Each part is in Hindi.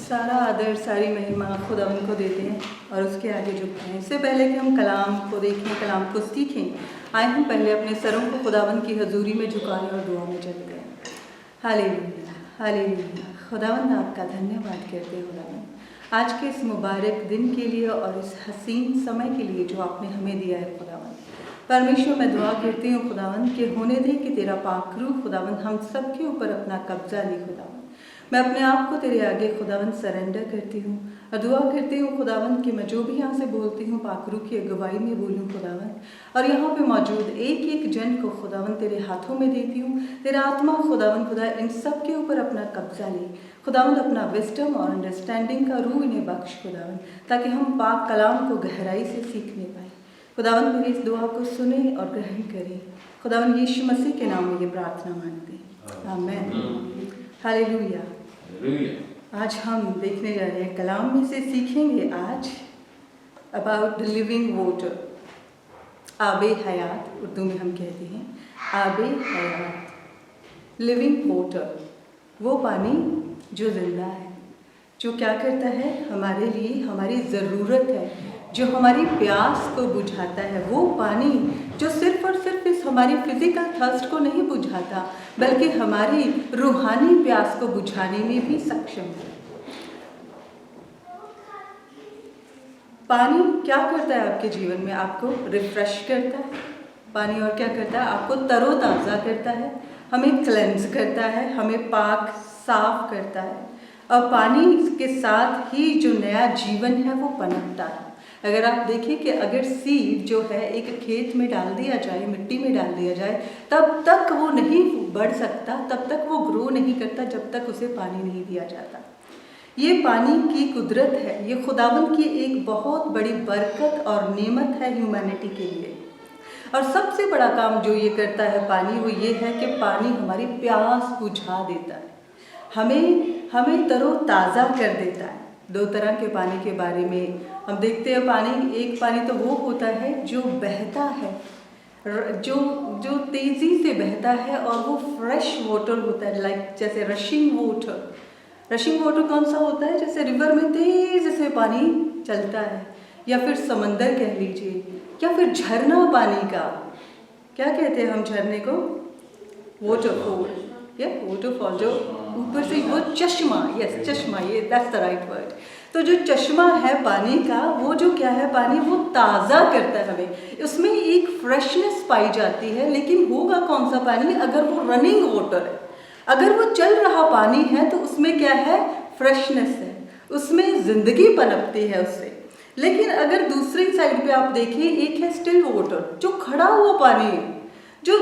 सारा आदर सारी महिमा खुदावन को देते हैं और उसके आगे झुकते हैं। इससे पहले कि हम कलाम को देखें, कलाम को सीखें, आए हम पहले अपने सरों को खुदावन की हजूरी में झुकाएं और दुआ में चले गए। Hallelujah, hallelujah. खुदावन आपका धन्यवाद करते हैं खुदावन, आज के इस मुबारक दिन के लिए और इस हसीन समय के लिए जो आपने हमें दिया है खुदावन। परमेश्वर, मैं दुआ करती हूँ खुदावन कि होने दे कि तेरा पाक रूह खुदावन हम सब के ऊपर अपना कब्जा ले खुदावन। मैं अपने आप को तेरे आगे खुदावन सरेंडर करती हूँ और दुआ करती हूँ खुदावन कि मैं जो भी यहाँ से बोलती हूँ पाक रूह की अगुवाई में बोलूँ खुदावन, और यहाँ पे मौजूद एक एक जन को खुदावन तेरे हाथों में देती हूँ। तेरा आत्मा खुदावन खुदा इन सब के ऊपर अपना कब्जा ले खुदावन, अपना विजडम और अंडरस्टैंडिंग का रूह इन्हें बख्श खुदावन, ताकि हम पाक कलाम को गहराई से सीखने पाए खुदावन। मेरी इस दुआ को सुने और ग्रहण करें खुदावन, यीशु मसीह के नाम में ये प्रार्थना मांगते हैं, आमीन। हालेलुया। आज हम देखने जा रहे हैं, कलाम में से सीखेंगे आज अबाउट द लिविंग वाटर, आबे हयात, उर्दू में हम कहते हैं आबे हयात। लिविंग वाटर, वो पानी जो जिंदा है, जो क्या करता है हमारे लिए, हमारी ज़रूरत है, जो हमारी प्यास को बुझाता है। वो पानी जो सिर्फ और सिर्फ इस हमारी फिजिकल थर्स्ट को नहीं बुझाता, बल्कि हमारी रूहानी प्यास को बुझाने में भी सक्षम है। पानी क्या करता है आपके जीवन में? आपको रिफ्रेश करता है पानी, और क्या करता है? आपको तरोताज़ा करता है, हमें क्लेंस करता है, हमें पाक साफ करता है, और पानी के साथ ही जो नया जीवन है वो पनपता है। अगर आप देखें कि अगर सीड जो है एक खेत में डाल दिया जाए, मिट्टी में डाल दिया जाए, तब तक वो नहीं बढ़ सकता, तब तक वो ग्रो नहीं करता जब तक उसे पानी नहीं दिया जाता। ये पानी की कुदरत है, ये खुदावंद की एक बहुत बड़ी बरकत और नेमत है ह्यूमैनिटी के लिए। और सबसे बड़ा काम जो ये करता है पानी, वो ये है कि पानी हमारी प्यास बुझा देता है, हमें तरोताज़ा कर देता है। दो तरह के पानी के बारे में हम देखते हैं। पानी, एक पानी तो वो होता है जो बहता है, जो तेज़ी से बहता है, और वो फ्रेश वाटर होता है, लाइक जैसे रशिंग वाटर। रशिंग वाटर कौन सा होता है? जैसे रिवर में तेज़ से पानी चलता है, या फिर समंदर कह लीजिए, या फिर झरना पानी का, क्या कहते हैं हम झरने को? वाटरफॉल, या वाटरफॉल, जो ऊपर से वो चश्मा, यस चश्मा, ये दैट्स द राइट वर्ड। तो जो चश्मा है पानी का, वो जो क्या है पानी, वो ताज़ा करता है हमें, उसमें एक फ्रेशनेस पाई जाती है। लेकिन होगा कौन सा पानी? अगर वो रनिंग वाटर है, अगर वो चल रहा पानी है, तो उसमें क्या है? फ्रेशनेस है, उसमें ज़िंदगी पनपती है उससे। लेकिन अगर दूसरी साइड पे आप देखिए, एक है स्टिल वाटर, जो खड़ा हुआ पानी है,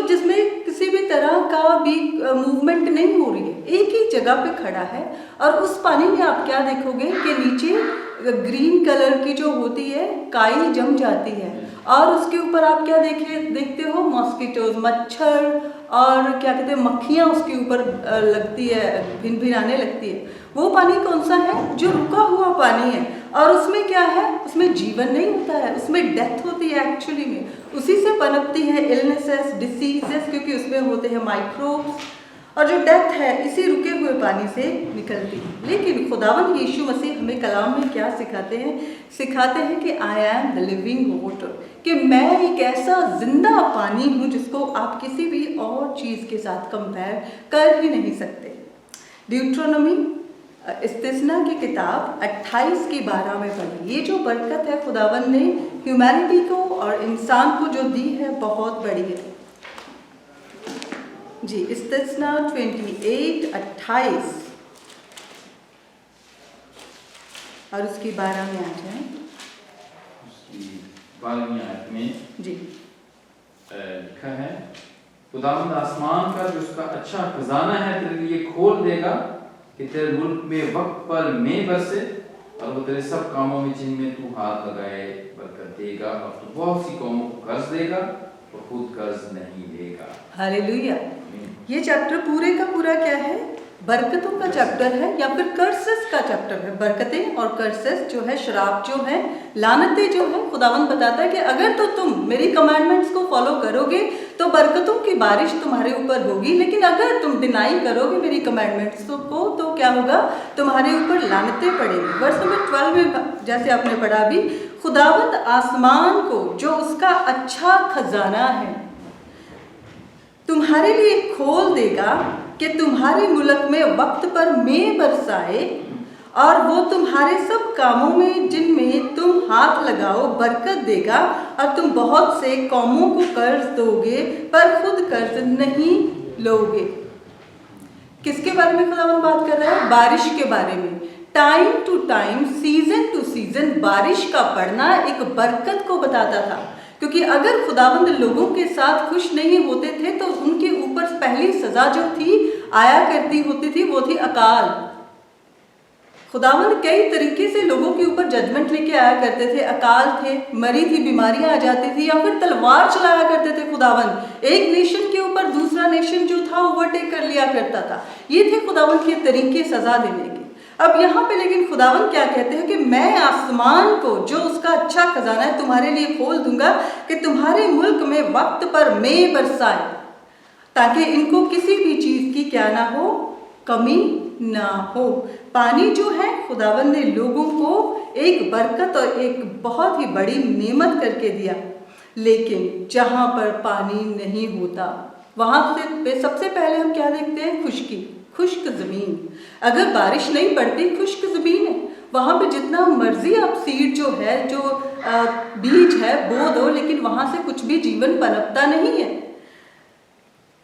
जिसमें किसी भी तरह का भी मूवमेंट नहीं हो रही है, एक ही जगह पे खड़ा है। और उस पानी में आप क्या देखोगे कि नीचे ग्रीन कलर की जो होती है काई जम जाती है, और उसके ऊपर आप क्या देखते हो? मॉस्किटोज, मच्छर, और क्या कहते हैं, मक्खियाँ उसके ऊपर लगती है, भिन-भिनाने लगती है। वो पानी कौन सा है? जो रुका हुआ पानी है, और उसमें क्या है? उसमें जीवन नहीं होता है, उसमें डेथ होती है एक्चुअली में। उसी से पनपती है इलनेसेस, डिसीजेस, क्योंकि उसमें होते हैं माइक्रोब्स, और जो डेथ है इसी रुके हुए पानी से निकलती है। लेकिन खुदावंद यीशु मसीह हमें कलाम में क्या सिखाते हैं? सिखाते हैं कि I am the living water, कि मैं एक ऐसा जिंदा पानी हूँ जिसको आप किसी भी और चीज़ के साथ कंपेयर कर ही नहीं सकते। ड्यूट्रोनोमी, इस्तिस्ना की किताब 28 की 12 में पढ़ी। ये जो बरकत है खुदावन ने ह्यूमैनिटी को और इंसान को जो दी है, बहुत बड़ी है जी। इस्तिस्ना 28 और उसकी 12 में आ जाए। 12वीं आयत में जी लिखा है, खुदावंद आसमान का जो उसका अच्छा खजाना है तेरे लिए खोल देगा, कि तेरे मुल्क में वक्त पर में बरसे, और वो तेरे सब कामों में जिनमें तू हाथ लगाए बरकत देगा, और तू बहुत सी कौमों को कर्ज देगा और खुद कर्ज नहीं लेगा। हालेलुया। ये चैप्टर पूरे का पूरा क्या है? बरकतों का चैप्टर है या फिर कर्सेस का चैप्टर है। बरकतें और कर्सेस जो है, श्राप जो है, लानतें जो है, खुदावंद बताता है कि अगर तो तुम मेरी कमांडमेंट्स को फॉलो करोगे तो बरकतों की बारिश तुम्हारे ऊपर होगी, लेकिन अगर तुम डिनाई करोगे मेरी कमांडमेंट्स को तो क्या होगा, तुम्हारे ऊपर लानतें पड़ेंगी। वर्स नंबर 12 में जैसे आपने पढ़ा भी, खुदावंद आसमान को जो उसका अच्छा खजाना है तुम्हारे लिए खोल देगा कि तुम्हारे मुल्क में वक्त पर मेंह बरसाए, और वो तुम्हारे सब कामों में जिनमें तुम हाथ लगाओ बरकत देगा, और तुम बहुत से कौमों को कर्ज दोगे पर खुद कर्ज नहीं लोगे। किसके बारे में खुदावंद बात कर रहा है? बारिश के बारे में। Time to time, season to season बारिश का पड़ना एक बरकत को बताता था, क्योंकि अगर खुदावंद लोगों के साथ खुश नहीं होते थे तो उनके ऊपर पहली सजा जो थी आया करती होती थी, वो थी अकाल। खुदावंद कई तरीके से लोगों के ऊपर जजमेंट लेके आया करते थे। अकाल थे, मरी थी, बीमारियां आ जाती थी, या फिर तलवार चलाया करते थे खुदावंद। एक नेशन के ऊपर दूसरा नेशन जो था ओवरटेक कर लिया करता था। ये थे खुदावंद के तरीके सजा देने के। अब यहाँ पे लेकिन खुदावंद क्या कहते हैं कि मैं आसमान को जो उसका अच्छा खजाना है तुम्हारे लिए खोल दूंगा कि तुम्हारे मुल्क में वक्त पर मेंह बरसाए, ताकि इनको किसी भी चीज की क्या ना हो, कमी ना हो। पानी जो है खुदावंद ने लोगों को एक बरकत और एक बहुत ही बड़ी नेमत करके दिया, लेकिन जहाँ पर पानी नहीं होता वहाँ से सबसे पहले हम क्या देखते हैं? खुश्की, खुश्क ज़मीन। अगर बारिश नहीं पड़ती, खुश्क ज़मीन है, वहाँ पे जितना मर्जी आप सीड जो है, जो बीज है बो दो, लेकिन वहाँ से कुछ भी जीवन पनपता नहीं है।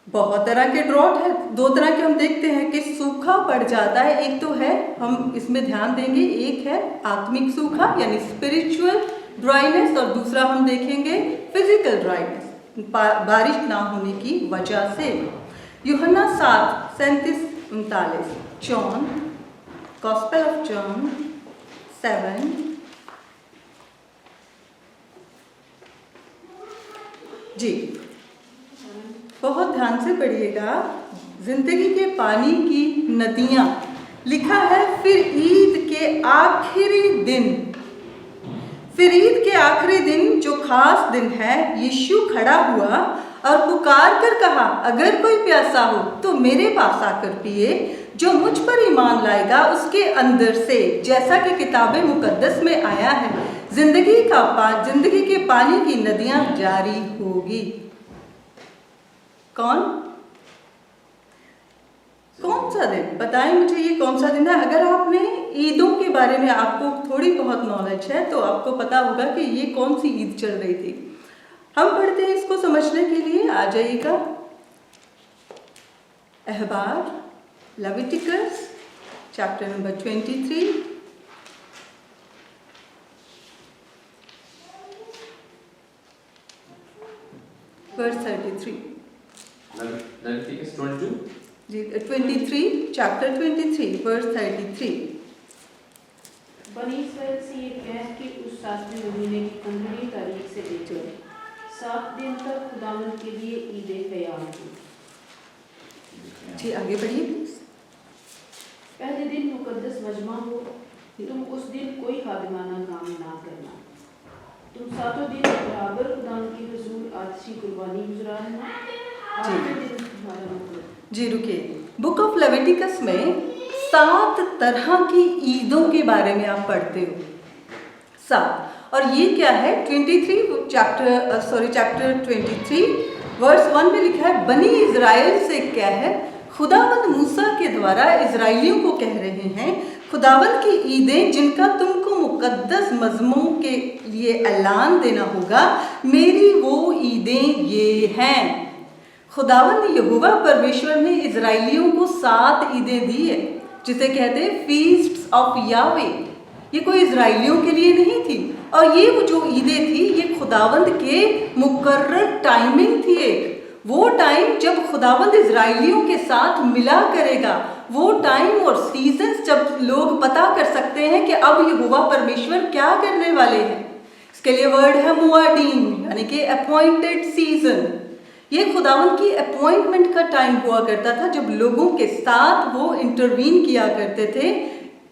बहुत तरह के ड्रॉट है, दो तरह के हम देखते हैं कि सूखा पड़ जाता है। एक तो है, हम इसमें ध्यान देंगे, एक है आत्मिक सूखा यानी स्पिरिचुअल ड्राइनेस, और दूसरा हम देखेंगे फिजिकल ड्राइनेस, बारिश ना होने की वजह से। यूहन्ना 7:37-39, जॉन, गॉस्पेल ऑफ जॉन 7 जी, बहुत ध्यान से पढ़िएगा। जिंदगी के पानी की नदियां, लिखा है फिर ईद के आखिरी दिन, फिर ईद के आखिरी दिन जो खास दिन है, यीशु खड़ा हुआ और पुकार कर कहा, अगर कोई प्यासा हो तो मेरे पास आकर पिए, जो मुझ पर ईमान लाएगा उसके अंदर से, जैसा कि किताबे मुकद्दस में आया है, जिंदगी के पानी की नदियां जारी होगी। कौन सा दिन? बताएं मुझे, ये कौन सा दिन है? अगर आपने ईदों के बारे में आपको थोड़ी बहुत नॉलेज है तो आपको पता होगा कि ये कौन सी ईद चल रही थी। हम पढ़ते हैं इसको समझने के लिए, आ जाइएगा अहबार, Leviticus chapter number 23, verse 33 Leviticus 22 जी, 23 चैप्टर 23 वर्स 33। बनी इस्राएल से ये कह कि उस 7वें महीने की 15वीं तारीख से लेकर 7 दिन तक खुदावंद के लिए ईदें तैयार की। जी आगे बढ़िए प्लीज। पहले दिन मुकद्दस मजमा हो, तुम उस दिन कोई खादिमाना काम ना करना। तुम 7 दिन बराबर खुदावंद के हुजूर आतिशी कुर्बानी गुजराना। जी रुकिए, बुक ऑफ लेविटिकस में 7 तरह की ईदों के बारे में आप पढ़ते हो, 7। और ये क्या है? चैप्टर 23 वर्स 1 में लिखा है, बनी इज़राइल से क्या है, खुदावंद मूसा के द्वारा इज़राइलियों को कह रहे हैं, खुदावंद की ईदें जिनका तुमको मुकद्दस मजमों के लिए ऐलान देना होगा, मेरी वो ईदें ये हैं। खुदावंद यहोवा परमेश्वर ने इज़राइलियों को 7 ईदें दी है, जिसे कहते हैं फीस्ट्स ऑफ यावे। ये कोई इज़राइलियों के लिए नहीं थी, और ये वो जो ईदें थी ये खुदावंद के मुकर्रर टाइमिंग थी। एक वो टाइम जब खुदावंद इज़राइलियों के साथ मिला करेगा, वो टाइम और सीजन्स जब लोग पता कर सकते हैं कि अब यहोवा परमेश्वर क्या करने वाले हैं। इसके लिए वर्ड है मुआदीन, यानी कि अपॉइंटेड सीजन। ये खुदावन की अपॉइंटमेंट का टाइम हुआ करता था जब लोगों के साथ वो इंटरवीन किया करते थे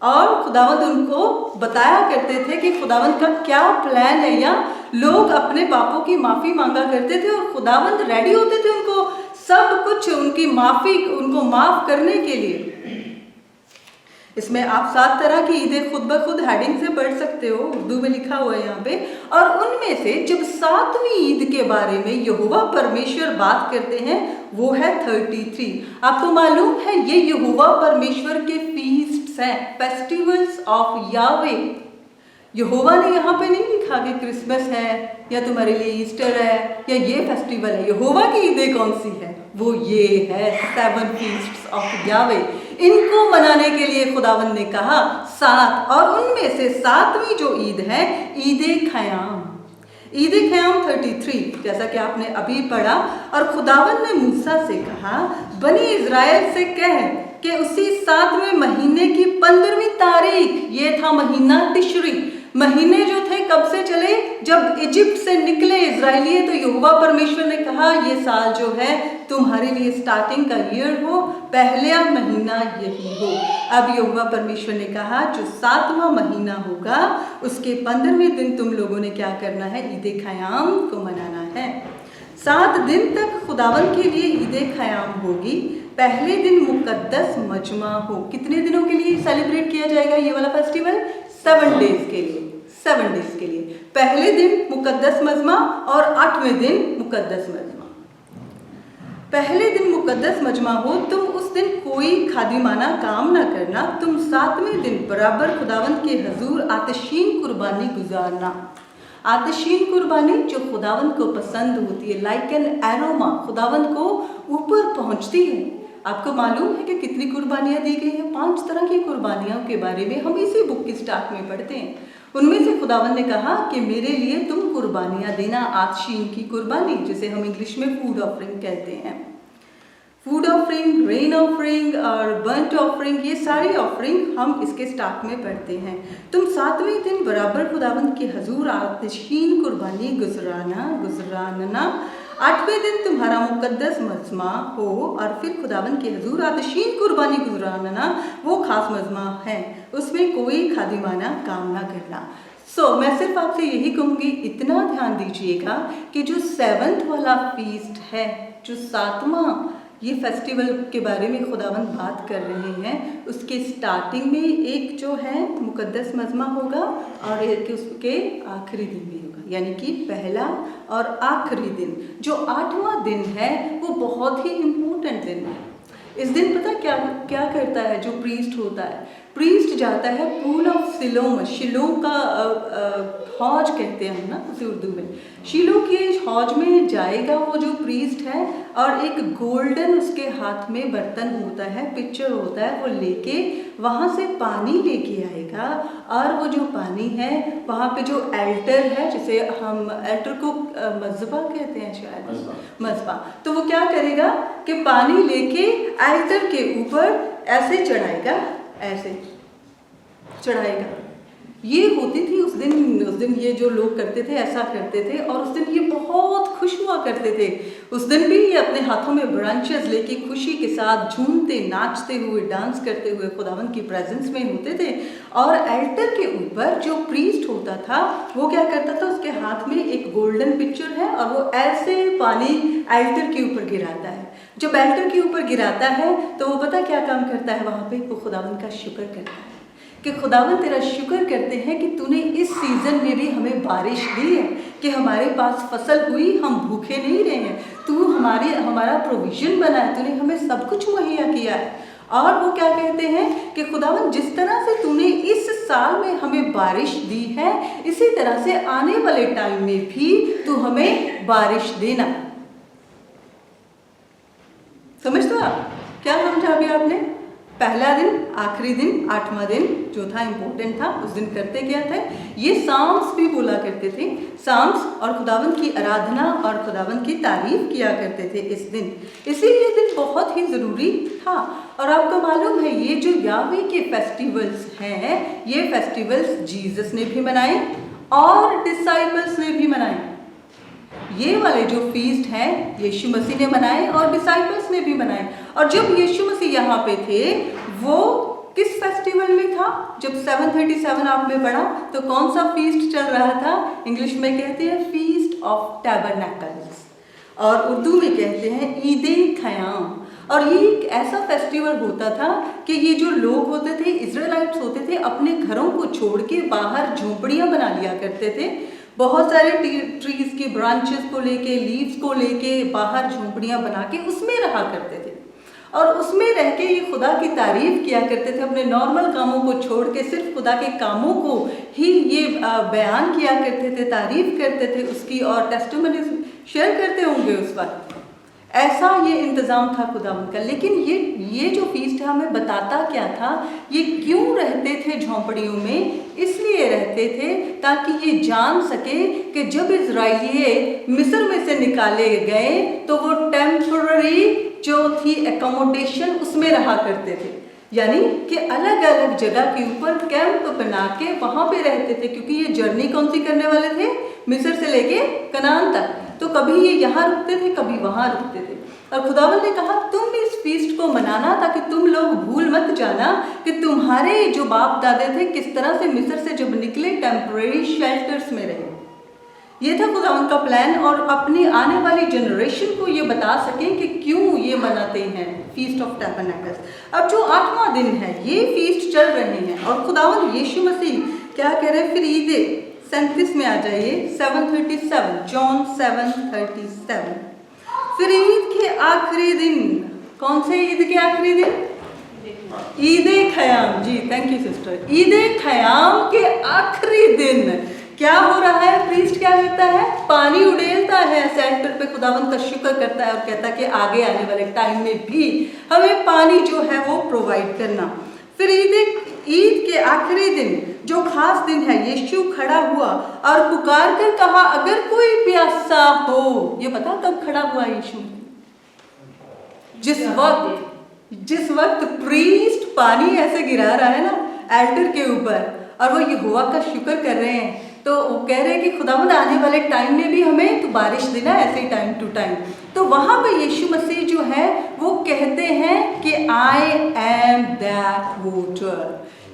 और खुदावंद उनको बताया करते थे कि खुदावंद का क्या प्लान है, या लोग अपने पापों की माफ़ी मांगा करते थे और खुदावंद रेडी होते थे उनको सब कुछ उनकी माफ़ी उनको माफ़ करने के लिए। इसमें आप 7 तरह की ईदें खुद ब खुद हेडिंग से पढ़ सकते हो, उर्दू में लिखा हुआ है यहाँ पे। और उनमें से जब 7वीं ईद के बारे में यहोवा परमेश्वर बात करते हैं वो है 33। आपको मालूम है ये यहोवा परमेश्वर के फीस्ट्स हैं, फेस्टिवल्स ऑफ यावे। यहोवा ने यहाँ पे नहीं लिखा कि क्रिसमस है या तुम्हारे लिए ईस्टर है या ये फेस्टिवल है। यहोवा की ईदें कौन सी है? वो ये है 7 फीस्ट्स ऑफ यावे। इनको मनाने के लिए खुदावन ने कहा 7, और उनमें से 7वीं जो ईद है ईद ख़याम। ईद ख़याम 33 जैसा कि आपने अभी पढ़ा। और खुदावन ने मूसा से कहा बनी इज़राइल से कह कि उसी 7वें महीने की 15वीं तारीख, ये था महीना तिशरी। महीने जो थे कब से चले? जब इजिप्ट से निकले इजराइली। तो यहोवा परमेश्वर ने कहा ये साल जो है तुम्हारे लिए स्टार्टिंग का ईयर हो, पहला महीना यही हो। अब यहोवा परमेश्वर ने कहा जो 7वां महीना होगा उसके 15वें दिन तुम लोगों ने क्या करना है? ईद ख़याम को मनाना है। 7 दिन तक खुदावन के लिए ईद ख़याम होगी। पहले दिन मुकद्दस मजमा हो। कितने दिनों के लिए सेलिब्रेट किया जाएगा ये वाला फेस्टिवल? 7 डेज के लिए। 7 डेज के लिए पहले दिन मुकद्दस मजमा और 8वें दिन मुकद्दस मजमा। पहले दिन मुकद्दस मजमा हो, तुम उस दिन कोई खादिमाना काम ना करना। तुम 7वें दिन बराबर खुदावंद के हजूर आतिशीन कुर्बानी गुजारना। आतिशीन कुर्बानी जो खुदावंद को पसंद होती है, लाइक एन एरोमा, खुदावंद को ऊपर पहुंचती है। आपको मालूम है कि कितनी कुर्बानियाँ दी गई हैं? 5 तरह की कुर्बानियों के बारे में हम इसी बुक की स्टार्ट में पढ़ते हैं। उनमें से खुदावन ने कहा कि मेरे लिए तुम कुर्बानियाँ देना, आतिशीन की कुर्बानी जिसे हम इंग्लिश में फूड ऑफरिंग कहते हैं। फूड ऑफरिंग, रेन ऑफरिंग और बर्ंट ऑफरिंग, ये सारी ऑफरिंग हम इसके स्टार्ट में पढ़ते हैं। तुम 7वें दिन बराबर खुदावंद के हजूर आतिशीन कुर्बानी गुजराना। 8वें दिन तुम्हारा मुकद्दस मजमा हो और फिर खुदावंद के हजूर आतिशीन कुर्बानी गुजराना, वो खास मजमा है, उसमें कोई खादिमाना काम ना करना। मैं सिर्फ आपसे यही कहूँगी, इतना ध्यान दीजिएगा कि जो 7th वाला फीस्ट है, जो 7वां ये फेस्टिवल के बारे में खुदावंद बात कर रहे हैं, उसके स्टार्टिंग में एक जो है मुकद्दस मजमा होगा और एक उसके आखिरी दिन भी होगा, यानी कि पहला और आखिरी दिन। जो 8वां दिन है वो बहुत ही इम्पोर्टेंट दिन है। इस दिन पता क्या करता है जो प्रीस्ट होता है? प्रीस्ट जाता है पूल ऑफ सिलोम, शिलो का हौज कहते हैं हम ना उसे उर्दू में। शिलो के हौज में जाएगा वो जो प्रीस्ट है और एक गोल्डन उसके हाथ में बर्तन होता है, पिक्चर होता है, वो लेके वहाँ से पानी लेके आएगा। और वो जो पानी है वहाँ पे जो एल्टर है, जिसे हम एल्टर को मज़बा कहते हैं शायद, मज़बा, तो वो क्या करेगा कि पानी लेके एल्टर के ऊपर ऐसे चढ़ाएगा, ऐसे चढ़ाएगा। ये होती थी उस दिन ये जो लोग करते थे ऐसा करते थे, और उस दिन ये बहुत खुश हुआ करते थे। उस दिन भी ये अपने हाथों में ब्रांचेस लेके खुशी के साथ झूमते नाचते हुए डांस करते हुए खुदावंद की प्रेजेंस में होते थे। और एल्टर के ऊपर जो प्रीस्ट होता था वो क्या करता था, उसके हाथ में एक गोल्डन पिक्चर है और वो ऐसे पानी एल्टर के ऊपर गिराता है। जब एल्टर के ऊपर गिराता है तो वो पता क्या काम करता है वहाँ पे? वो खुदावंद का शुक्र करता है कि खुदावंद तेरा शुक्र करते हैं कि तूने इस सीज़न में भी हमें बारिश दी है, कि हमारे पास फसल हुई, हम भूखे नहीं रहे हैं, तू हमारा प्रोविज़न बना है, तूने हमें सब कुछ मुहैया किया है। और वो क्या कहते हैं कि खुदावंद जिस तरह से तूने इस साल में हमें बारिश दी है, इसी तरह से आने वाले टाइम में भी तू हमें बारिश देना। समझ दो आप क्या समझा अभी आपने? पहला दिन, आखिरी दिन, 8वां दिन जो था इम्पोर्टेंट था, उस दिन करते क्या थे? ये साम्स भी बोला करते थे, साम्स, और खुदावंद की आराधना और खुदावंद की तारीफ किया करते थे इस दिन। इसीलिए ये दिन बहुत ही ज़रूरी था। और आपको मालूम है ये जो यावे के फेस्टिवल्स हैं, ये फेस्टिवल्स जीसस ने भी मनाए और डिसाइपल्स ने भी मनाए। ये वाले जो फीस्ट हैं यीशु मसीह ने बनाए और डिसाइपल्स ने भी बनाए। और जब यीशु मसीह यहाँ पे थे वो किस फेस्टिवल में था? जब 737 आप में पढ़ा तो कौन सा फीस्ट चल रहा था? इंग्लिश में कहते हैं फीस्ट ऑफ टैबरनैकल्स और उर्दू में कहते हैं ईद-ए-ख़याम। और ये एक ऐसा फेस्टिवल होता था कि ये जो लोग होते थे, इजराइलाइट्स होते थे, अपने घरों को छोड़ के बाहर झोंपड़ियाँ बना लिया करते थे। बहुत सारे ट्रीज के ब्रांचेस को लेके, लीव्स को लेके बाहर झोंपड़ियाँ बना के उसमें रहा करते थे और उसमें रह के ये खुदा की तारीफ किया करते थे। अपने नॉर्मल कामों को छोड़ के सिर्फ खुदा के कामों को ही ये बयान किया करते थे, तारीफ करते थे उसकी और टेस्टिमनीज शेयर करते होंगे उस वक्त। ऐसा ये इंतज़ाम था खुदावंद का। लेकिन ये जो फीस्ट है हमें बताता क्या था? ये क्यों रहते थे झोंपड़ियों में? इसलिए रहते थे ताकि ये जान सके कि जब इजराइली मिस्र में से निकाले गए तो वो टेम्पररी जो थी एकोमोडेशन उसमें रहा करते थे, यानी कि अलग अलग जगह के ऊपर कैंप बना के वहाँ पे रहते थे। क्योंकि ये जर्नी कौन सी करने वाले थे? मिस्र से लेके कनान तक। तो कभी ये यहाँ रुकते थे, कभी वहाँ रुकते थे। और खुदावंद ने कहा तुम इस फीस्ट को मनाना ताकि तुम लोग भूल मत जाना कि तुम्हारे जो बाप दादे थे किस तरह से मिस्र से जब निकले टेम्पररी शेल्टर्स में रहे। ये था खुदावंद का प्लान और अपनी आने वाली जनरेशन को ये बता सकें कि क्यों ये मनाते हैं फीस्ट ऑफ टैबरनैकल्स। अब जो 8वां दिन है ये फीस्ट चल रहे हैं और खुदावंद यीशु मसीह क्या कह रहे हैं? फिर ईद 37 में आ जाइए, 737, जॉन 7:37। फिर ईद के आखिरी दिन, कौन से ईद के आखिरी दिन? ईद-ए-ख़याम। जी थैंक यू सिस्टर। ईद-ए-ख़याम के आखिरी दिन क्या हो रहा है? प्रीस्ट क्या करता है? पानी उड़ेलता है सेंटर पे, खुदावंद का शुक्र करता है और कहता है कि आगे आने वाले टाइम में भी हमें पानी जो है वो प्रोवाइड करना। फिर ईद के आखिरी दिन जो खास दिन है, यीशु खड़ा हुआ और पुकार कर कहा अगर कोई प्यासा हो। ये पता कब खड़ा हुआ यीशु? जिस वक्त प्रीस्ट पानी ऐसे गिरा रहा है ना एल्टर के ऊपर और वो यहोवा का शुक्र कर रहे हैं, तो वो कह रहे हैं कि खुदावंद आने वाले टाइम में भी हमें तो बारिश देना ऐसे ही टाइम टू टाइम। तो वहाँ पे यीशु मसीह जो है वो कहते हैं कि आई एम दैट वाटर,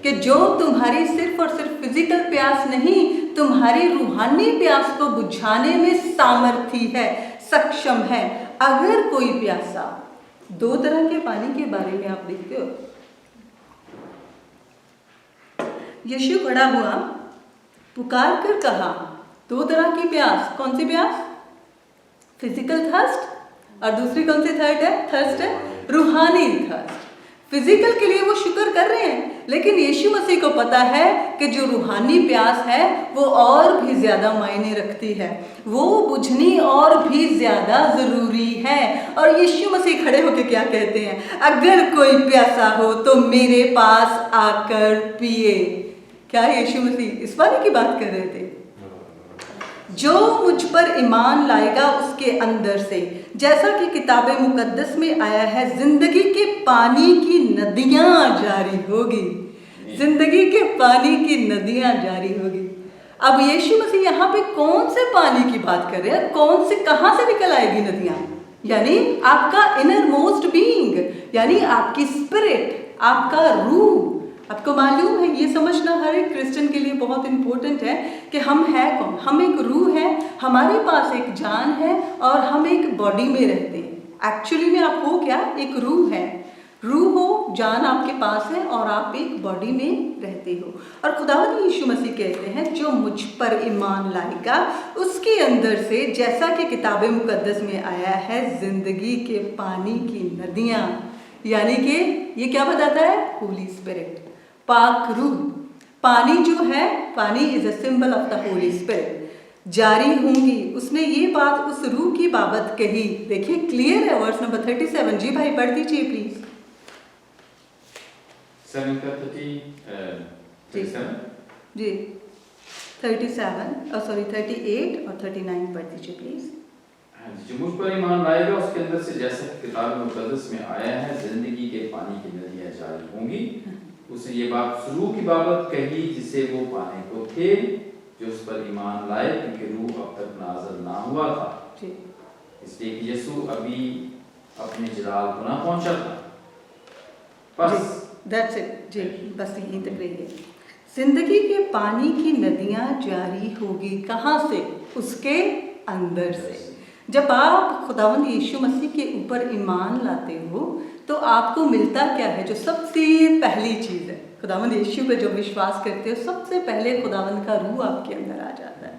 कि जो तुम्हारी सिर्फ और सिर्फ फिजिकल प्यास नहीं, तुम्हारी रूहानी प्यास को बुझाने में सामर्थी है, सक्षम है। अगर कोई प्यासा, 2 तरह के पानी के बारे में आप देखते हो। यीशु खड़ा हुआ, पुकार कर कहा 2 तरह की प्यास। कौन सी प्यास? फिजिकल थर्स्ट और दूसरी कौन सी थर्स्ट है? रूहानी थर्स्ट। फिजिकल के लिए वो शुक्र कर रहे हैं, लेकिन यीशु मसीह को पता है कि जो रूहानी प्यास है वो और भी ज़्यादा मायने रखती है, वो बुझनी और भी ज़्यादा ज़रूरी है। और यीशु मसीह खड़े होकर क्या कहते हैं? अगर कोई प्यासा हो तो मेरे पास आकर पिए। क्या यीशु मसीह इस बारे की बात कर रहे थे? जो मुझ पर ईमान लाएगा उसके अंदर से, जैसा कि किताबे मुकद्दस में आया है, जिंदगी के पानी की नदियां जारी होगी। जिंदगी के पानी की नदियां जारी होगी। अब यीशु मसीह यहाँ पे कौन से पानी की बात कर रहे हैं? कौन से, कहाँ से निकल आएगी नदियां? यानी आपका इनर मोस्ट बीइंग, यानी आपकी स्पिरिट, आपका रूह। आपको मालूम है, ये समझना हर एक क्रिश्चियन के लिए बहुत इंपॉर्टेंट है कि हम हैं कौन। हम एक रूह है, हमारे पास एक जान है और हम एक बॉडी में रहते हैं। एक्चुअली में आप हो क्या? एक रूह है। रूह हो, जान आपके पास है और आप एक बॉडी में रहते हो। और खुदावंद यीशु मसीह कहते हैं जो मुझ पर ईमान लाएगा उसके अंदर से, जैसा कि किताबे मुकद्दस में आया है, जिंदगी के पानी की नदियाँ, यानी कि ये क्या बताता है? होली स्पिरिट, पाक रूह। पानी जो है, पानी is a symbol of the Holi spirit, जारी होंगी। उसने ये बात उस रूह की बाबत कही। देखिए क्लियर है, वर्स नंबर 37। जी भाई पढ़ दीजिए प्लीज। 37 जी 37 सॉरी 38 और 39 पढ़ दीजिए प्लीज। जो मुझ पर ईमान लाएगा उसके अंदर से, जैसा किताब मुकद्दस में आया है, जिंदगी के पानी की नदियां जारी होंगी। उसने ये बात रूह की बाबत कही जिसे वो पाने को थे, जो उस पर ईमान लाए, क्योंकि रूह अब तक नाज़िल ना हुआ था। जी इसलिए कि यीशु अभी अपने जलाल को ना पहुंचा था। बस दैट्स इट जी, बस यहीं तक रहिए। जिंदगी के पानी की नदियां जारी होगी कहाँ से? उसके अंदर से। जब आप खुदावंद यीशु मसीह के ऊपर ईमान लाते हो तो आपको मिलता क्या है? जो सबसे पहली चीज़ है, खुदावंद यीशु पे जो विश्वास करते हो, सबसे पहले खुदावंद का रूह आपके अंदर आ जाता है।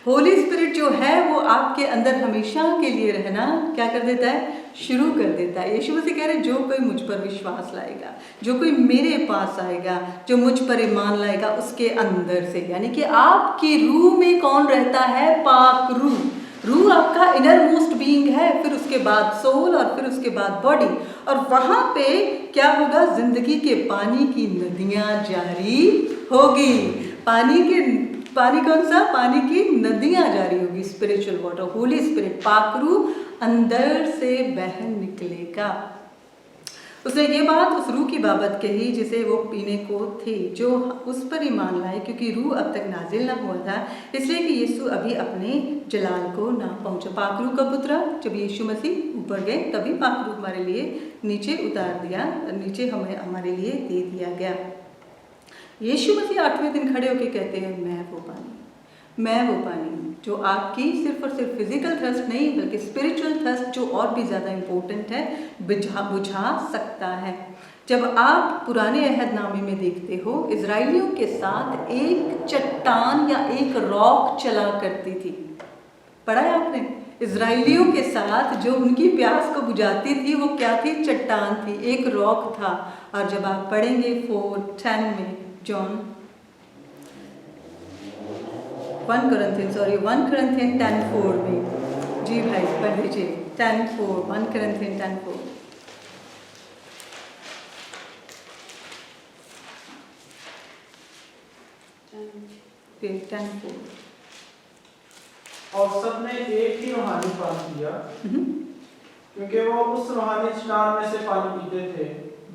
होली स्पिरिट जो है वो आपके अंदर हमेशा के लिए रहना क्या कर देता है? शुरू कर देता है। यीशु मसीह कह रहे जो कोई मुझ पर विश्वास लाएगा, जो कोई मेरे पास आएगा, जो मुझ पर ईमान लाएगा, उसके अंदर से, यानी कि आपकी रूह में कौन रहता है? पाक रूह। रूह आपका इनर मोस्ट बीइंग है, फिर उसके बाद सोल और फिर उसके बाद बॉडी। और वहाँ पे क्या होगा? जिंदगी के पानी की नदियाँ जारी होगी। पानी कौन सा? पानी की नदियाँ जारी होगी। स्पिरिचुअल वाटर, होली स्पिरिट, पाक रूह अंदर से बह निकलेगा। उसने ये बात उस रूह की बाबत कही जिसे वो पीने को थी, जो उस पर ईमान लाए, क्योंकि रूह अब तक नाजिल ना हुआ था, इसलिए कि यीशु अभी अपने जलाल को ना पहुंचा। पाक रूह कब उतरा? जब यीशु मसीह ऊपर गए, तभी पाक रूह हमारे लिए नीचे उतार दिया, नीचे हमारे लिए दे दिया गया। यीशु मसीह 8वें दिन खड़े होकर कहते हैं, मैं वो पानी हूँ जो आपकी सिर्फ और सिर्फ फिजिकल थर्स्ट नहीं बल्कि स्पिरिचुअल थर्स्ट, जो और भी ज़्यादा इम्पोर्टेंट है, बुझा सकता है। जब आप पुराने अहदनामे में देखते हो, इजराइलियों के साथ एक चट्टान या एक रॉक चला करती थी। पढ़ा है आपने? इजराइलियों के साथ जो उनकी प्यास को बुझाती थी वो क्या थी? चट्टान थी, एक रॉक था। और जब आप पढ़ेंगे 4:10 में, जॉन 1 Corinthians 10:4 में, जी भाई पढ़ लीजिए 10:4, 1 Corinthians 10:4। फिर 10:4। और सबने एक ही रूहानी पान किया, क्योंकि वो उस रूहानी चट्टान में से पानी पीते थे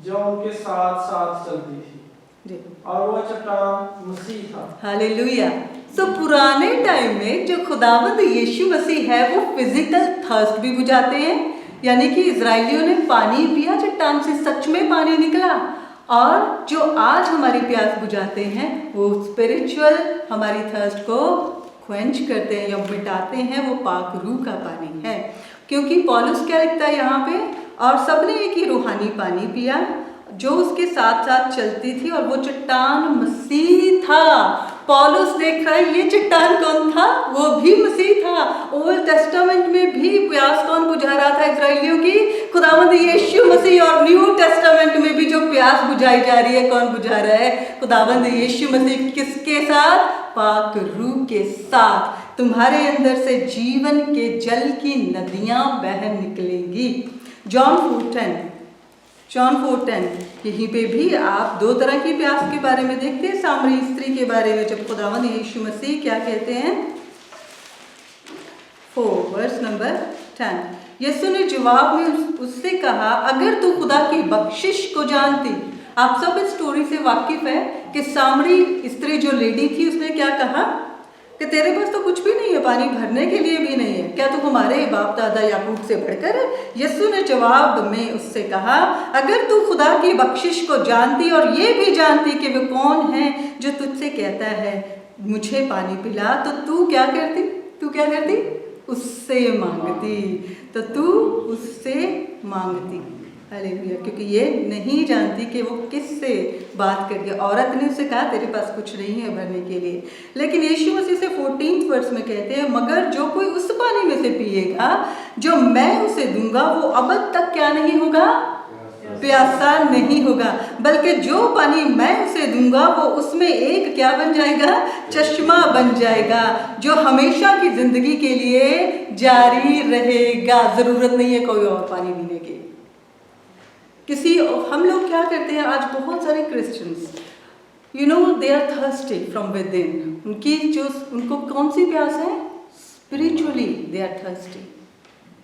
जो उनके साथ साथ चलती थी, और वो चट्टान मसीह था। हालेलुया। तो पुराने टाइम में जो खुदावंद यीशु मसीह है वो फिजिकल थर्स्ट भी बुझाते हैं, यानी कि इजराइलियों ने पानी पिया, चट्टान से सच में पानी निकला। और जो आज हमारी प्यास बुझाते हैं वो स्पिरिचुअल हमारी थर्स्ट को क्वेंच करते हैं या मिटाते हैं, वो पाक रूह का पानी है। क्योंकि पौलुस क्या लिखता है यहाँ पे? और सबने एक ही रूहानी पानी पिया जो उसके साथ साथ चलती थी, और वो चट्टान मसीह था। पौलुस देख रहा है ये चट्टान कौन था? वो भी मसीह था। ओल्ड टेस्टामेंट में भी प्यास कौन बुझा रहा था इजराइलियों की? खुदावंद यीशु मसीह। और न्यू टेस्टामेंट में भी जो प्यास बुझाई जा रही है, कौन बुझा रहा है? खुदावंद यीशु मसीह। किसके साथ? पाक रूह के साथ। तुम्हारे अंदर से जीवन के जल की नदियां बह निकलेंगी। जॉन 4:10, यहीं पे भी आप दो तरह की प्यास के बारे में देखते हैं। सामरी स्त्री के बारे में जब खुदावंद यीशु मसीह क्या कहते हैं? 4:10, यीशु ने जवाब में उससे कहा, अगर तू खुदा की बख्शिश को जानती। आप सब इस स्टोरी से वाकिफ है कि सामरी स्त्री जो लेडी थी उसने क्या कहा कि तेरे पास तो कुछ भी नहीं है, पानी भरने के लिए भी नहीं है, क्या तू हमारे बाप दादा याकूब से बढ़कर है? यीशु ने जवाब में उससे कहा, अगर तू खुदा की बख्शिश को जानती और ये भी जानती कि वो कौन है जो तुझसे कहता है मुझे पानी पिला, तो तू क्या करती? उससे मांगती। तो तू उससे मांगती। हालेलुया। क्योंकि ये नहीं जानती कि वो किससे बात कर रही है। औरत ने उससे कहा तेरे पास कुछ नहीं है भरने के लिए, लेकिन यीशु मसीह से 14th वर्ष में कहते हैं, मगर जो कोई उस पानी में से पिएगा जो मैं उसे दूंगा, वो अब तक क्या नहीं होगा? प्यासा नहीं होगा, बल्कि जो पानी मैं उसे दूंगा वो उसमें एक क्या बन जाएगा? चश्मा बन जाएगा, जो हमेशा की जिंदगी के लिए जारी रहेगा। जरूरत नहीं है कोई और पानी पीने की। हम लोग क्या करते हैं आज? बहुत सारे Christians, they are thirsty from within. उनको कौन सी प्यास है? स्पिरिचुअली दे आर थर्स्टी,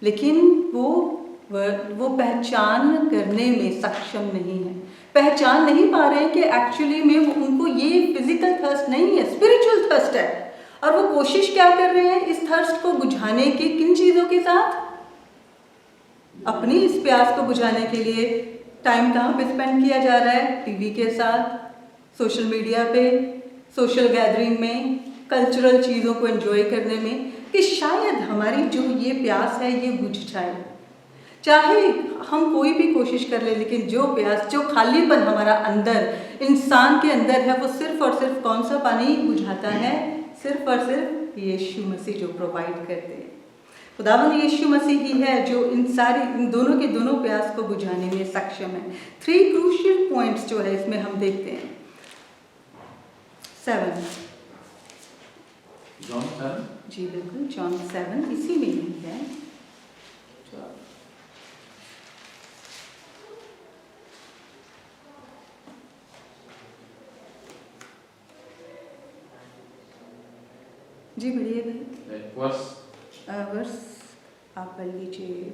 लेकिन वो पहचान करने में सक्षम नहीं है, पहचान नहीं पा रहे हैं कि एक्चुअली में उनको ये फिजिकल थर्स्ट नहीं है, स्पिरिचुअल थर्स्ट है। और वो कोशिश क्या कर रहे हैं इस थर्स्ट को बुझाने की, किन चीज़ों के साथ? अपनी इस प्यास को बुझाने के लिए टाइम कहाँ पे स्पेंड किया जा रहा है? टीवी के साथ, सोशल मीडिया पे, सोशल गैदरिंग में, कल्चरल चीज़ों को एंजॉय करने में, कि शायद हमारी जो ये प्यास है ये बुझ जाए। चाहे हम कोई भी कोशिश कर ले, लेकिन जो प्यास, जो खालीपन हमारा अंदर, इंसान के अंदर है, वो सिर्फ और सिर्फ कौन सा पानी बुझाता है? सिर्फ और सिर्फ यीशु मसीह जो प्रोवाइड करते हैं। खुदावंद यीशु मसीह ही है जो इन दोनों के दोनों प्यास को बुझाने में सक्षम है। 3 क्रूशियल पॉइंट्स जो है इसमें हम देखते हैं। 7 जॉन 7 जी बिल्कुल, जॉन 7 इसी में ही है। जी बढ़िए भाई, वर्स आप पढ़ लीजिए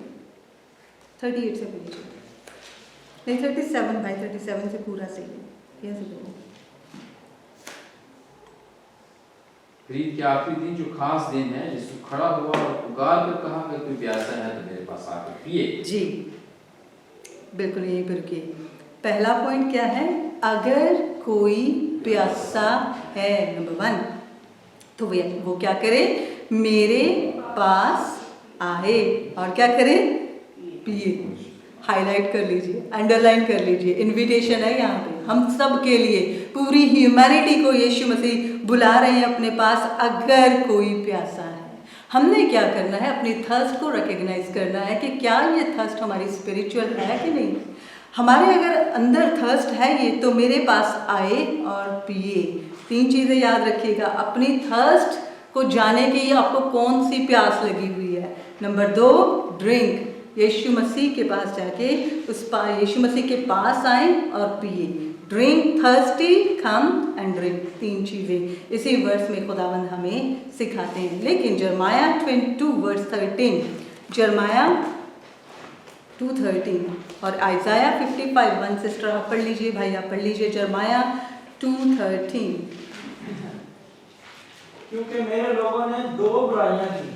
38 से पढ़ लीजिए, नहीं 37 भाई, 37 से पूरा सही है। यस बोलो। प्रीत के आखिरी दिन जो खास दिन है, यीशु खड़ा हुआ और पुकार कर कहा कि कोई प्यासा है तो मेरे पास आकर पिए। जी बिल्कुल, यहीं पर रुकिए। पहला पॉइंट क्या है? अगर कोई प्यासा है, नंबर 1, तो वो क्या करे? मेरे पास आए और क्या करे? पिए। हाईलाइट कर लीजिए, अंडरलाइन कर लीजिए, इनविटेशन है यहाँ पे हम सब के लिए, पूरी ह्यूमैनिटी को यीशु मसीह बुला रहे हैं अपने पास। अगर कोई प्यासा है, हमने क्या करना है? अपनी थर्स्ट को रिकग्नाइज करना है कि क्या ये थर्स्ट हमारी स्पिरिचुअल है कि नहीं। हमारे अगर अंदर थर्स्ट है ये, तो मेरे पास आए और पिए। 3 चीज़ें याद रखिएगा अपनी थर्स्ट को जाने के लिए आपको कौन सी प्यास लगी हुई है। Number 2, drink. यीशु मसीह के पास जाके यीशु मसीह के पास आए और पिए। Drink, thirsty, come and drink. 3 चीज़ें इसी वर्स में खुदावंद हमें सिखाते हैं। लेकिन जरमाया 22 वर्स 13, जरमाया 2:13 और आइज़ाया 55:1, सिस्टर आप पढ़ लीजिए, भाई आप पढ़ लीजिए। जरमाया 2:13। क्योंकि मेरे लोगों ने 2 बुराइयां की,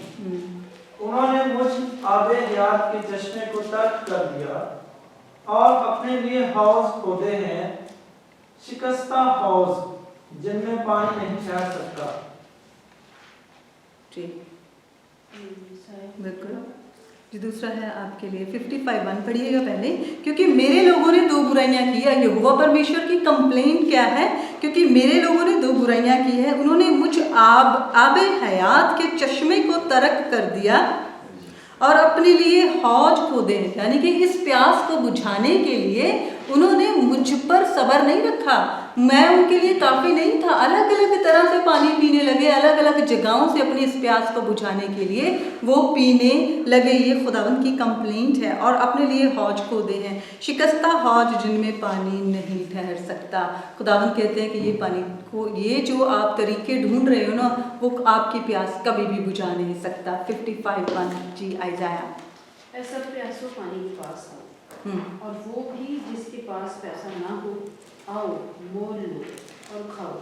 उन्होंने मुझ आबे हयात के चश्मे को तर्क कर दिया और अपने लिए हौज खोदे हैं, शिकस्ता हौज जिनमें पानी नहीं ठहर सकता। जी बिल्कुल जी। दूसरा है आपके लिए 55:1 पढ़िएगा पहले। क्योंकि मेरे लोगों ने 2 बुराइयां की है। यहोवा परमेश्वर की कंप्लेंट क्या है? क्योंकि मेरे लोगों ने 2 बुराइयां की है, उन्होंने मुझ आबे हयात के चश्मे को तर्क कर दिया और अपने लिए हौज खोदे हैं। यानी कि इस प्यास को बुझाने के लिए उन्होंने मुझ पर सब्र नहीं रखा, मैं उनके लिए काफ़ी नहीं था। अलग अलग तरह से पानी पीने लगे, अलग अलग जगहों से अपनी इस प्यास को बुझाने के लिए वो पीने लगे। ये खुदावंद की कंप्लेंट है। और अपने लिए हौज खोदे हैं, शिकस्ता हौज जिनमें पानी नहीं ठहर सकता। खुदावंद कहते हैं कि ये पानी को, ये जो आप तरीके ढूंढ रहे हो ना, वो आपकी प्यास कभी भी बुझा नहीं सकता। 55:1 जी आइज़ाया। ऐसा प्यासो पानी के पास आओ, और वो भी जिसके पास पैसा ना हो, आओ मोल लो और खाओ।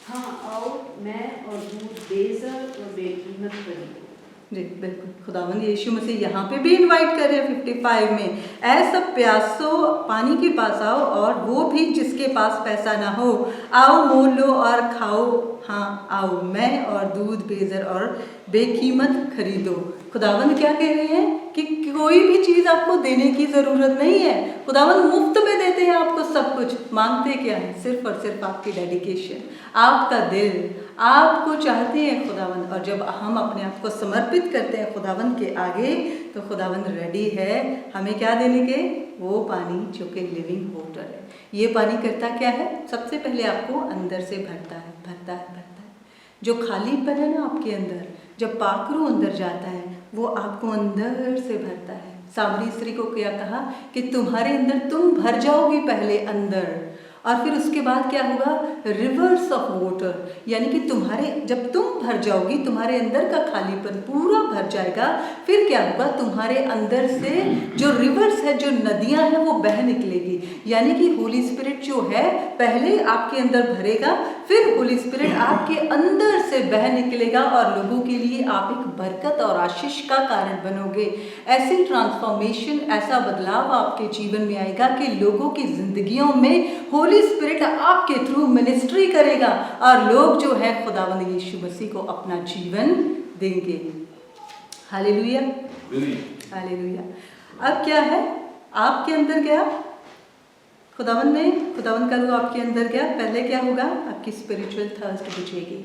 हाँ आओ, मैं और दूध बेज़र और बेकीमत खरीदो। जी बिल्कुल, खुदावंद यीशु मसीह यहाँ पे भी इनवाइट कर रहे हैं 55 में। ऐसा प्यासो पानी के पास आओ और वो भी जिसके पास पैसा ना हो, आओ मोल लो और खाओ। हाँ आओ, मैं और दूध बेज़र और बेकीमत खरीदो। खुदावंद क्या कह रहे हैं कि कोई भी चीज़ आपको देने की ज़रूरत नहीं है। खुदावंद मुफ्त में देते हैं आपको सब कुछ। मांगते क्या है? सिर्फ और सिर्फ आपकी डेडिकेशन, आपका दिल। आपको चाहते हैं खुदावंद, और जब हम अपने आप को समर्पित करते हैं खुदावंद के आगे, तो खुदावंद रेडी है हमें क्या देने के? वो पानी जो कि लिविंग वाटर है। ये पानी करता क्या है? सबसे पहले आपको अंदर से भरता है, भरता है, भरता है। जो खालीपन है ना आपके अंदर, जब पाखरू अंदर जाता है, वो आपको अंदर से भरता है। सामरी स्त्री को क्या कहा कि तुम्हारे अंदर, तुम भर जाओगी पहले अंदर, और फिर उसके बाद क्या होगा, रिवर्स ऑफ वाटर, यानी कि तुम्हारे जब तुम भर जाओगी, तुम्हारे अंदर का खालीपन पूरा भर जाएगा, फिर क्या होगा, तुम्हारे अंदर से जो रिवर्स है, जो नदियां हैं वो बह निकलेगी। यानी कि होली स्पिरिट जो है पहले आपके अंदर भरेगा, फिर होली स्पिरिट आपके अंदर से बह निकलेगा और लोगों के लिए आप एक बरकत और आशीष का कारण बनोगे। ऐसी ट्रांसफॉर्मेशन, ऐसा बदलाव आपके जीवन में आएगा कि लोगों की जिंदगियों में होली स्पिरिट आपके थ्रू मिनिस्ट्री करेगा और लोग जो है खुदावंद यीशु मसीह को अपना जीवन देंगे। Hallelujah, hallelujah. अब क्या है आपके अंदर गया, खुदावंद का रूह आपके अंदर गया, पहले क्या होगा, आपकी स्पिरिचुअल थर्स्ट बुझेगी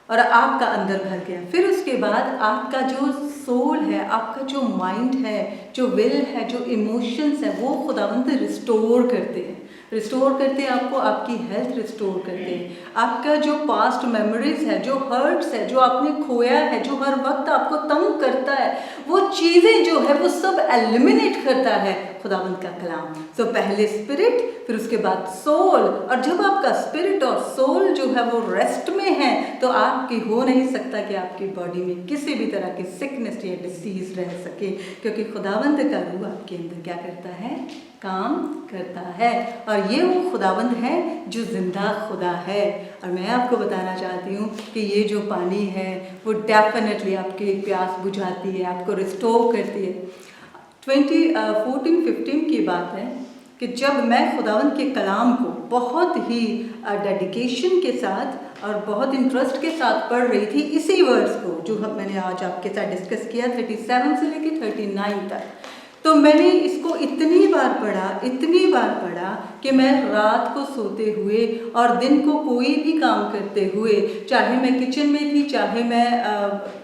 और आपका अंदर भर गया। फिर उसके बाद आपका जो सोल है, आपका जो माइंड है, जो विल है, जो इमोशंस है, वो खुदावंद रिस्टोर करते हैं, आपको आपकी हेल्थ रिस्टोर करते हैं। आपका जो पास्ट मेमोरीज है, जो हर्ट्स है, जो आपने खोया है, जो हर वक्त आपको तंग करता है, वो चीज़ें जो है वो सब एलिमिनेट करता है खुदावंद का कलाम। तो पहले स्पिरिट, फिर उसके बाद सोल, और जब आपका स्पिरिट और सोल जो है वो रेस्ट में है तो आपकी हो नहीं सकता कि आपकी बॉडी में किसी भी तरह की सिकनेस या डिसीज रह सके, क्योंकि खुदावंद का रूह आपके अंदर क्या करता है, काम करता है। और ये वो खुदावंद है जो जिंदा खुदा है। और मैं आपको बताना चाहती हूँ कि ये जो पानी है वो डेफिनेटली आपकी प्यास बुझाती है, आपको रिस्टोर करती है। 2014-15 की बात है कि जब मैं खुदावंद के कलाम को बहुत ही डेडिकेशन के साथ और बहुत इंटरेस्ट के साथ पढ़ रही थी, इसी वर्ड्स को जो मैंने आज आपके साथ डिस्कस किया 37 से लेकर 39 तक, तो मैंने इसको इतनी बार पढ़ा कि मैं रात को सोते हुए और दिन को कोई भी काम करते हुए, चाहे मैं किचन में थी, चाहे मैं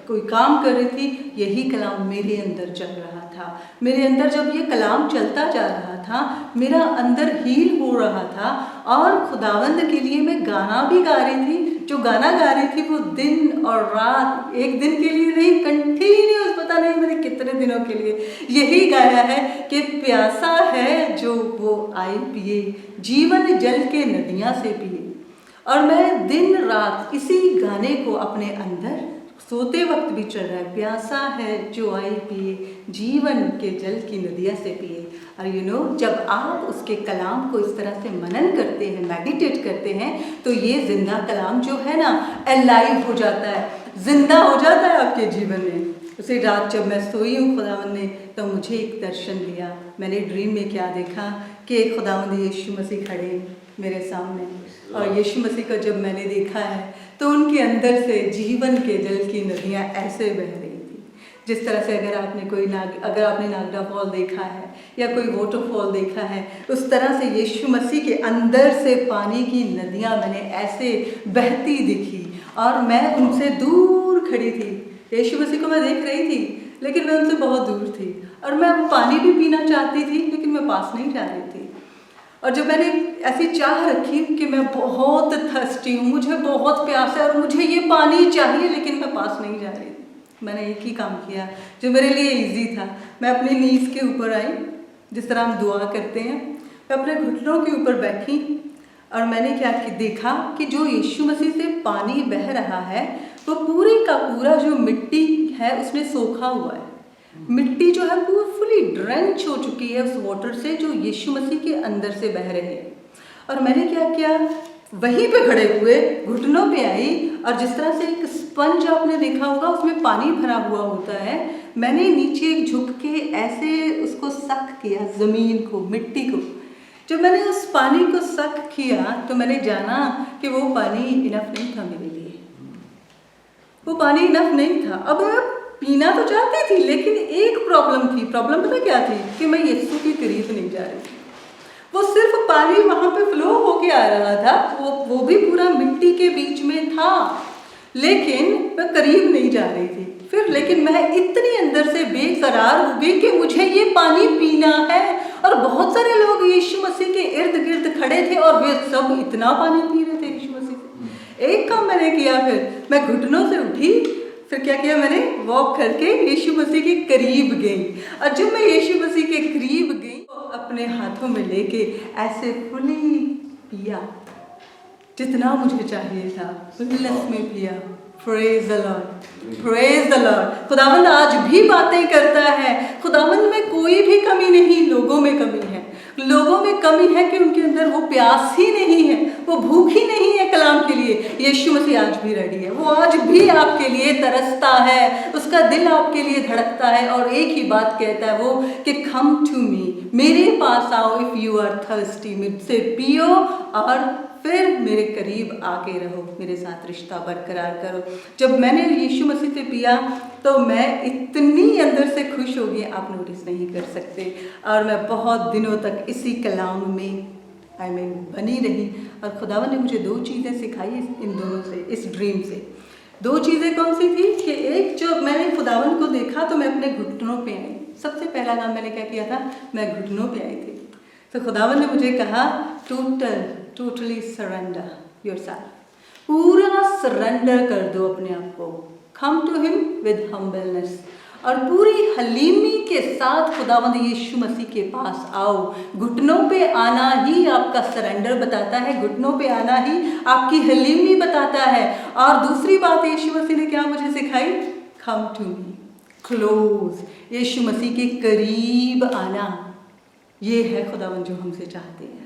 कोई काम कर रही थी, यही कलाम मेरे अंदर चल रहा था। मेरे अंदर जब ये कलाम चलता जा रहा था, मेरा अंदर हील हो रहा था और खुदावंद के लिए मैं गाना भी गा रही थी। जो गाना गा रही थी वो दिन और रात, एक दिन के लिए नहीं, कंटिन्यूस, पता नहीं मैंने कितने दिनों के लिए यही गाया है कि प्यासा है जो वो आए पिए, जीवन जल के नदियाँ से पिए। और मैं दिन रात इसी गाने को अपने अंदर सोते वक्त भी चल रहा है, प्यासा है जो आए पिए, जीवन के जल की नदियाँ से पिए। और जब आप उसके कलाम को इस तरह से मनन करते हैं, मेडिटेट करते हैं, तो ये जिंदा कलाम जो है ना, अलाइव हो जाता है, जिंदा हो जाता है आपके जीवन में। उसी रात जब मैं सोई हूँ खुदावंद ने तो मुझे एक दर्शन दिया। मैंने ड्रीम में क्या देखा कि खुदावंद यीशु मसीह खड़े मेरे सामने, और यीशु मसीह को जब मैंने देखा है तो उनके अंदर से जीवन के जल की नदियाँ ऐसे बह रही थी, जिस तरह से अगर आपने नागरा फॉल देखा है या कोई वाटरफॉल देखा है, उस तरह से यीशु मसीह के अंदर से पानी की नदियाँ मैंने ऐसे बहती दिखी। और मैं उनसे दूर खड़ी थी, यीशु मसीह को मैं देख रही थी लेकिन मैं उनसे बहुत दूर थी, और मैं पानी भी पीना चाहती थी लेकिन मैं पास नहीं जा रही थी। और जब मैंने ऐसी चाह रखी कि मैं बहुत थर्स्टी हूँ, मुझे बहुत प्यास है और मुझे ये पानी चाहिए, लेकिन मैं पास नहीं जा रही थी, मैंने एक ही काम किया जो मेरे लिए इजी था। मैं अपनी नीज के ऊपर आई, जिस तरह हम दुआ करते हैं, मैं अपने घुटनों के ऊपर बैठी और मैंने क्या देखा कि जो यीशु मसीह से पानी बह रहा है वो पूरी का पूरा जो मिट्टी है उसमें सोखा हुआ है। मिट्टी जो है वो फुली ड्रेंच हो चुकी है उस वाटर से जो यीशु मसीह के अंदर से बह रहे हैं। और मैंने क्या किया, वहीं पे खड़े हुए घुटनों पे आई, और जिस तरह से एक स्पंज आपने देखा होगा उसमें पानी भरा हुआ होता है, मैंने नीचे झुक के ऐसे उसको सक किया, ज़मीन को, मिट्टी को। जब मैंने उस पानी को सक किया तो मैंने जाना कि वो पानी इनफ नहीं था मेरे लिए, वो पानी इनफ नहीं था। अब मैं पीना तो चाहती थी, लेकिन एक प्रॉब्लम थी। प्रॉब्लम पता क्या थी कि मैं यीशु के करीब नहीं जा रही थी। वो सिर्फ पानी वहाँ पे फ्लो होके आ रहा था, वो भी पूरा मिट्टी के बीच में था, लेकिन मैं करीब नहीं जा रही थी। फिर लेकिन मैं इतनी अंदर से बेकरार हो गई कि मुझे ये पानी पीना है। और बहुत सारे लोग यीशु मसीह के इर्द गिर्द खड़े थे और वे सब इतना पानी पी रहे थे यीशु मसीह से। एक काम मैंने किया, फिर मैं घुटनों से उठी, फिर क्या किया, मैंने वॉक करके यीशु मसीह के करीब गई। और जब मैं यीशु मसीह के करीब गई तो अपने हाथों में लेके ऐसे फुली पिया जितना मुझे चाहिए था, उल्लस में पिया। Praise the Lord, praise the Lord. खुदावंद आज भी बातें करता है। खुदावंद में कोई भी कमी नहीं, लोगों में कमी है। लोगों में कमी है कि उनके अंदर वो प्यास ही नहीं है, वो भूख ही नहीं है कलाम के लिए। यीशु मसीह आज भी रेडी है, वो आज भी आपके लिए तरसता है, उसका दिल आपके लिए धड़कता है और एक ही बात कहता है वो कि कम टू मी, मेरे पास आओ इफ़ यू आर थर्स्टी, मुझसे पियो और फिर मेरे करीब आके रहो, मेरे साथ रिश्ता बरकरार करो। जब मैंने यीशु मसीह से पिया तो मैं इतनी अंदर से खुश हो गई, आप नोटिस नहीं कर सकते। और मैं बहुत दिनों तक इसी कलाम में बनी रही। और खुदावन ने मुझे 2 चीज़ें सिखाई इन दोनों से, इस ड्रीम से। 2 चीज़ें कौन सी थी कि एक, जो मैंने खुदावन को देखा तो मैं अपने घुटनों पे आई। सबसे पहला काम मैंने क्या किया था, मैं घुटनों पे आई थी। तो खुदावन ने मुझे कहा टोटली सरेंडर योरसेल्फ, पूरा सरेंडर कर दो अपने आप को। Come to him with humbleness, और पूरी हलीमी के साथ खुदावंद यीशु मसीह के पास आओ। घुटनों पे आना ही आपका सरेंडर बताता है, घुटनों पे आना ही आपकी हलीमी बताता है। और दूसरी बात यीशु मसीह ने क्या मुझे सिखाई, कम टू मी क्लोज, यीशु मसीह के करीब आना। ये है खुदावंद जो हमसे चाहते हैं,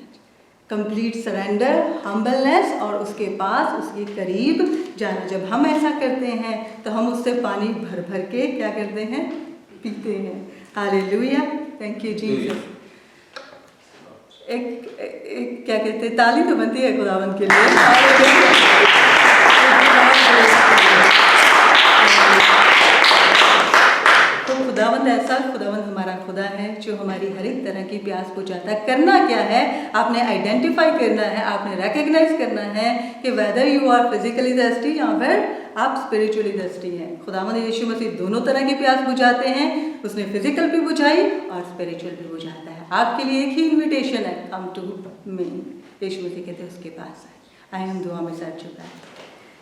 कंप्लीट सरेंडर, हम्बलनेस और उसके पास, उसके करीब जाना। जब हम ऐसा करते हैं तो हम उससे पानी भर भर के क्या करते हैं, पीते हैं। Hallelujah, thank you Jesus. एक क्या कहते हैं, ताली तो बनती है खुदावंद के लिए। खुदावंद ऐसा, खुदावंद हमारा खुदा है जो हमारी हर एक तरह की प्यास बुझाता है। करना क्या है, आपने आइडेंटिफाई करना है, आपने रिकग्नाइज करना है कि वेदर यू आर फिजिकली दस्टी या फिर आप स्पिरिचुअली दस्टी हैं। खुदावंद यीशु मसीह दोनों तरह की प्यास बुझाते हैं, उसने फिजिकल भी बुझाई और स्पिरिचुअल भी बुझाता है। आपके लिए एक ही इन्विटेशन है, कम टू मी। यीशु मसीह कहते हैं उसके पास है। आए हम दुआ में सर झुकाएं।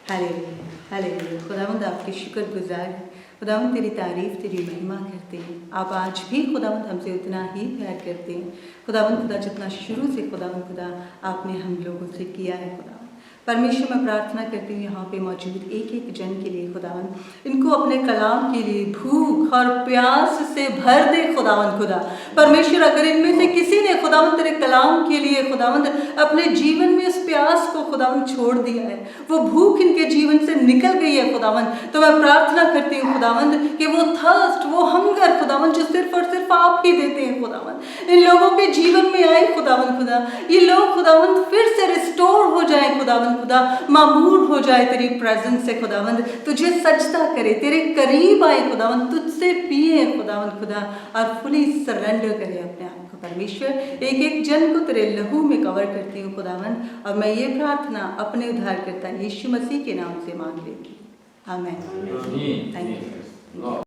Hallelujah, hallelujah. खुदावंद आपके शुक्रगुजार हैं, खुदावंद तेरी तारीफ़, तेरी महिमा करते हैं। आप आज भी खुदावंद हमसे उतना ही प्यार करते हैं खुदावंद खुदा, जितना शुरू से खुदावंद खुदा आपने हम लोगों से किया है। खुदावंद परमेश्वर, मैं प्रार्थना करती हूँ यहाँ पे मौजूद एक एक जन के लिए खुदावंद, इनको अपने कलाम के लिए भूख और प्यास से भर दे खुदावंद खुदा। परमेश्वर, अगर इनमें से किसी ने खुदावंद तेरे कलाम के लिए खुदावंद अपने जीवन में इस प्यास को खुदावंद छोड़ दिया है, वो भूख इनके जीवन से निकल गई है खुदावंद, तो मैं प्रार्थना करती हूँ खुदावंद कि वो थर्स्ट, वो हंगर खुदावंद जो सिर्फ और सिर्फ आप ही देते हैं खुदावंद, इन लोगों के जीवन में आए खुदावंद खुदा। ये लोग खुदावंद फिर से रिस्टोर हो जाए खुदावंद खुदा, मामूर हो जाए तेरी प्रेजेंस से खुदावंद, तुझे सजदा करे, तेरे करीब आए खुदावंद, तुझसे पिए खुदावंद खुदा और फुली सरेंडर करे अपने आप को। परमेश्वर, एक एक जन को तेरे लहू में कवर करती हूँ खुदावंद, और मैं ये प्रार्थना अपने उद्धारकर्ता यीशु मसीह के नाम से मांग लेती हूँ। आमीन। Thank you.